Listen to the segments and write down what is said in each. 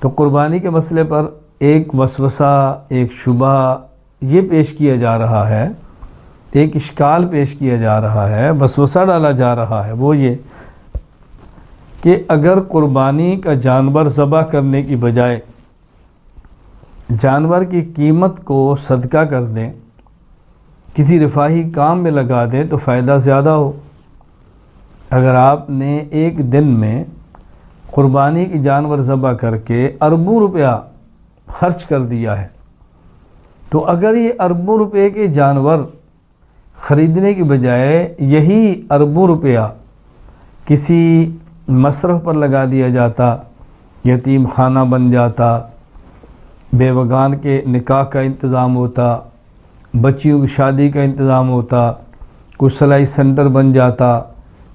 تو قربانی کے مسئلے پر ایک وسوسہ، ایک شبہ یہ پیش کیا جا رہا ہے، ایک اشکال پیش کیا جا رہا ہے، وسوسہ ڈالا جا رہا ہے، وہ یہ کہ اگر قربانی کا جانور ذبح کرنے کی بجائے جانور کی قیمت کو صدقہ کر دیں، کسی رفاہی کام میں لگا دیں تو فائدہ زیادہ ہو۔ اگر آپ نے ایک دن میں قربانی کی جانور ذبح کر کے اربوں روپیہ خرچ کر دیا ہے، تو اگر یہ اربوں روپے کے جانور خریدنے کی بجائے یہی اربوں روپیہ کسی مصرف پر لگا دیا جاتا، یتیم خانہ بن جاتا، بیوگان کے نکاح کا انتظام ہوتا، بچیوں کی شادی کا انتظام ہوتا، کوئی صلاحی سینٹر بن جاتا،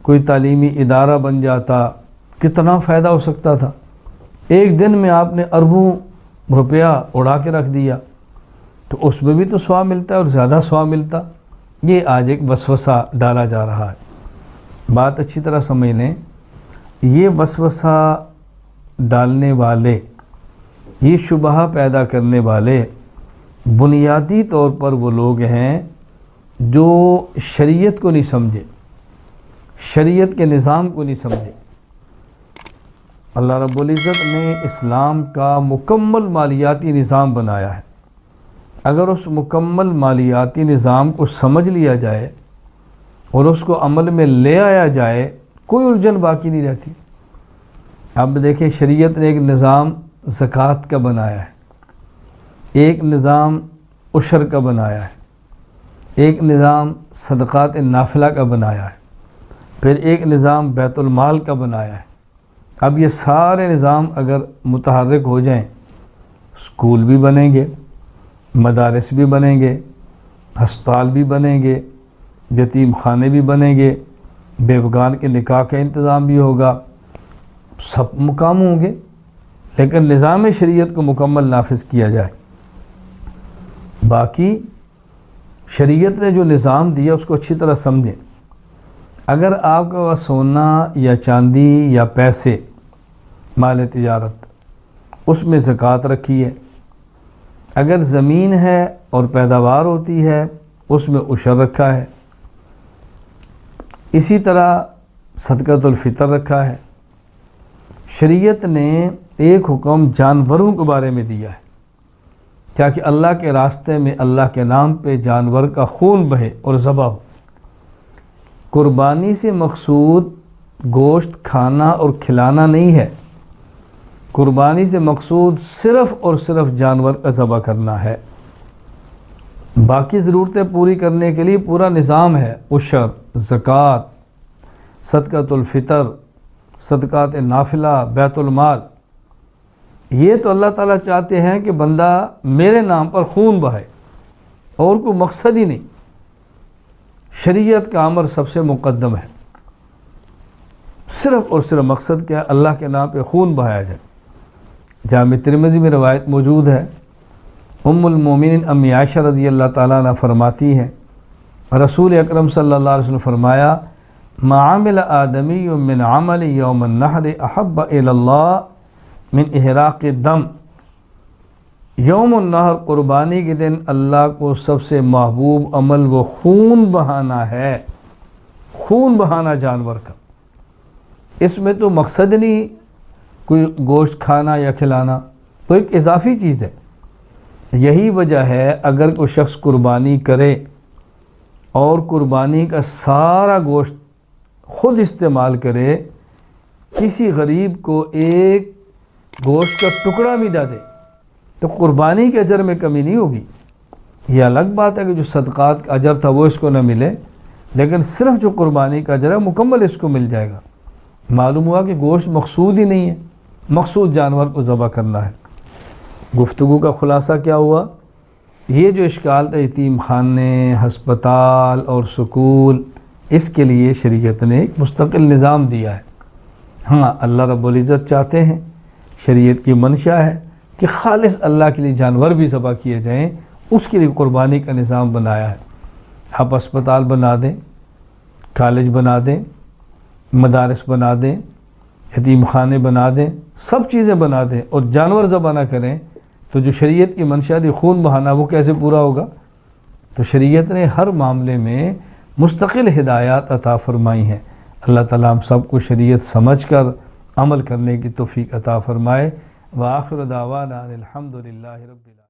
کوئی تعلیمی ادارہ بن جاتا، کتنا فائدہ ہو سکتا تھا۔ ایک دن میں آپ نے اربوں روپیہ اڑا کے رکھ دیا، تو اس میں بھی تو ثواب ملتا ہے اور زیادہ ثواب ملتا۔ یہ آج ایک وسوسہ ڈالا جا رہا ہے۔ بات اچھی طرح سمجھ لیں، یہ وسوسہ ڈالنے والے، یہ شبہہ پیدا کرنے والے بنیادی طور پر وہ لوگ ہیں جو شریعت کو نہیں سمجھے، شریعت کے نظام کو نہیں سمجھے۔ اللہ رب العزت نے اسلام کا مکمل مالیاتی نظام بنایا ہے۔ اگر اس مکمل مالیاتی نظام کو سمجھ لیا جائے اور اس کو عمل میں لے آیا جائے، کوئی الجھن باقی نہیں رہتی۔ اب دیکھیں، شریعت نے ایک نظام زکوٰۃ کا بنایا ہے، ایک نظام عشر کا بنایا ہے، ایک نظام صدقات نافلہ کا بنایا ہے، پھر ایک نظام بیت المال کا بنایا ہے۔ اب یہ سارے نظام اگر متحرک ہو جائیں، اسکول بھی بنیں گے، مدارس بھی بنیں گے، ہسپتال بھی بنیں گے، یتیم خانے بھی بنیں گے، بیوگان کے نکاح کا انتظام بھی ہوگا، سب مقام ہوں گے، لیکن نظام شریعت کو مکمل نافذ کیا جائے۔ باقی شریعت نے جو نظام دیا اس کو اچھی طرح سمجھیں۔ اگر آپ کا سونا یا چاندی یا پیسے، مال تجارت، اس میں زکوٰۃ رکھی ہے، اگر زمین ہے اور پیداوار ہوتی ہے اس میں عشر رکھا ہے، اسی طرح صدقۃ الفطر رکھا ہے۔ شریعت نے ایک حکم جانوروں کے بارے میں دیا ہے، کیا کہ اللہ کے راستے میں اللہ کے نام پہ جانور کا خون بہے اور ذبح ہو۔ قربانی سے مقصود گوشت کھانا اور کھلانا نہیں ہے، قربانی سے مقصود صرف اور صرف جانور کا ذبح کرنا ہے۔ باقی ضرورتیں پوری کرنے کے لیے پورا نظام ہے، عشر، زکوٰۃ، صدقۃ الفطر، صدقات نافلہ، بیت المال۔ یہ تو اللہ تعالیٰ چاہتے ہیں کہ بندہ میرے نام پر خون بہائے، اور کوئی مقصد ہی نہیں۔ شریعت کا امر سب سے مقدم ہے، صرف اور صرف مقصد کیا ہے؟ اللہ کے نام پہ خون بہایا جائے۔ جامع ترمذی میں روایت موجود ہے، ام المومنین امی عائشہ رضی اللہ تعالیٰ عنہ فرماتی ہیں، رسول اکرم صلی اللہ علیہ وسلم فرمایا، ما عمل آدمی من عمل یوم النحر احب الی اللہ من احراق الدم۔ یوم النحر، قربانی کے دن، اللہ کو سب سے محبوب عمل وہ خون بہانا ہے، خون بہانا جانور کا۔ اس میں تو مقصد نہیں کوئی گوشت کھانا یا کھلانا، تو ایک اضافی چیز ہے۔ یہی وجہ ہے اگر کوئی شخص قربانی کرے اور قربانی کا سارا گوشت خود استعمال کرے، کسی غریب کو ایک گوشت کا ٹکڑا بھی نہ دے، تو قربانی کے اجر میں کمی نہیں ہوگی۔ یہ الگ بات ہے کہ جو صدقات کا اجر تھا وہ اس کو نہ ملے، لیکن صرف جو قربانی کا اجر ہے مکمل اس کو مل جائے گا۔ معلوم ہوا کہ گوشت مقصود ہی نہیں ہے، مقصود جانور کو ذبح کرنا ہے۔ گفتگو کا خلاصہ کیا ہوا؟ یہ جو اشکال تھا یتیم خانے، ہسپتال اور سکول، اس کے لیے شریعت نے ایک مستقل نظام دیا ہے۔ ہاں، اللہ رب العزت چاہتے ہیں، شریعت کی منشا ہے کہ خالص اللہ کے لیے جانور بھی ذبح کیے جائیں، اس کے لیے قربانی کا نظام بنایا ہے۔ آپ اسپتال بنا دیں، کالج بنا دیں، مدارس بنا دیں، یتیم خانے بنا دیں، سب چیزیں بنا دیں اور جانور ذبح نہ کریں تو جو شریعت کی منشا تھی خون بہانا وہ کیسے پورا ہوگا؟ تو شریعت نے ہر معاملے میں مستقل ہدایات عطا فرمائی ہیں۔ اللہ تعالیٰ ہم سب کو شریعت سمجھ کر عمل کرنے کی توفیق عطا فرمائے۔ وآخر دعوانا الحمدللہ رب العالمین۔